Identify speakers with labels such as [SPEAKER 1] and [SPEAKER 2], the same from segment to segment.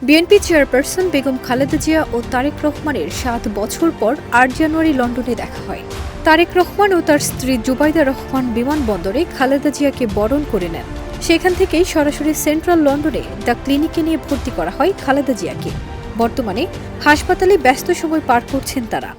[SPEAKER 1] BNP chairperson Begum Khaleda Zia ও তারেক রহমানের ৭ বছর পর ৮ জানুয়ারি লন্ডনে দেখা হয়। তারেক রহমান ও তার স্ত্রী জুবাইদা রহমান বিমানবন্দরে খালেদা জিয়াকে বরণ করে নেন। সেখান থেকেই সরাসরি সেন্ট্রাল লন্ডনে দ্য ক্লিনিকে নিয়ে ভর্তি করা হয় খালেদা জিয়াকে। বর্তমানে হাসপাতালে ব্যস্ত সময় পার করছেন তারা।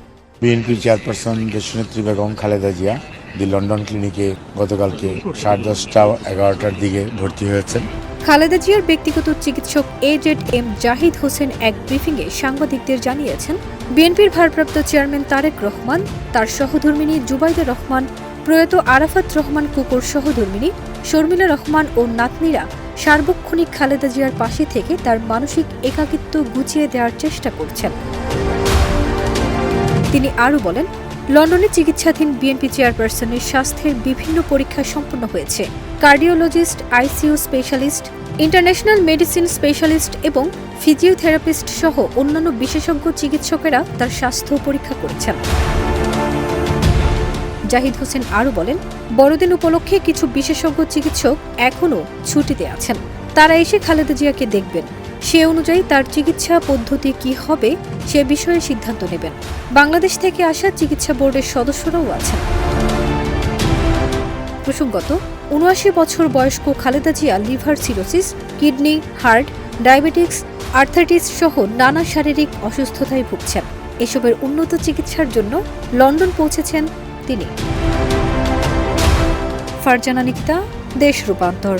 [SPEAKER 2] বিএনপি চেয়ারপারসন দেশনেত্রী বেগম খালেদা জিয়া দি লন্ডন ক্লিনিকে গতকালকে 10:30-11টার দিকে ভর্তি হয়েছেন।
[SPEAKER 1] খালেদা জিয়ার ব্যক্তিগত চিকিৎসক AZM জাহিদ হোসেন এক ব্রিফিংয়ে সাংবাদিকদের জানিয়েছেন, বিএনপির ভারপ্রাপ্ত চেয়ারম্যান তারেক রহমান, তার সহধর্মিণী জুবাইদা রহমান, প্রয়াত আরাফাত রহমান কুকুর সহধর্মিণী শর্মিলা রহমান ও নাতনিরা সার্বক্ষণিক খালেদা জিয়ার পাশে থেকে তার মানসিক একাকিত্ব গুছিয়ে দেওয়ার চেষ্টা করছেন। তিনি আরও বলেন, লন্ডনে চিকিৎসাধীন বিএনপি চেয়ারপারসনের স্বাস্থ্যের বিভিন্ন পরীক্ষা সম্পন্ন হয়েছে। Cardiologist, ICU specialist, international medicine specialist এবং ফিজিওথেরাপিস্ট সহ অন্যান্য বিশেষজ্ঞ চিকিৎসকেরা তার স্বাস্থ্য পরীক্ষা করেছেন। জাহিদ হোসেন আরও বলেন, বড়দিন উপলক্ষে কিছু বিশেষজ্ঞ চিকিৎসক এখনও ছুটিতে আছেন। তারা এসে খালেদা জিয়াকে দেখবেন। সে অনুযায়ী তার চিকিৎসা পদ্ধতি কি হবে সে বিষয়ে সিদ্ধান্ত নেবেন। বাংলাদেশ থেকে আসা চিকিৎসা বোর্ডের সদস্যরাও আছেন। প্রসঙ্গত, ৭৯ বছর বয়স্ক Khaleda Zia liver cirrhosis, kidney, heart, diabetics, arthritis সহ নানা শারীরিক অসুস্থতায় ভুগছেন। এসবের উন্নত চিকিৎসার জন্য লন্ডন পৌঁছেছেন তিনি। ফারজানা নিকিতা, দেশ রূপান্তর।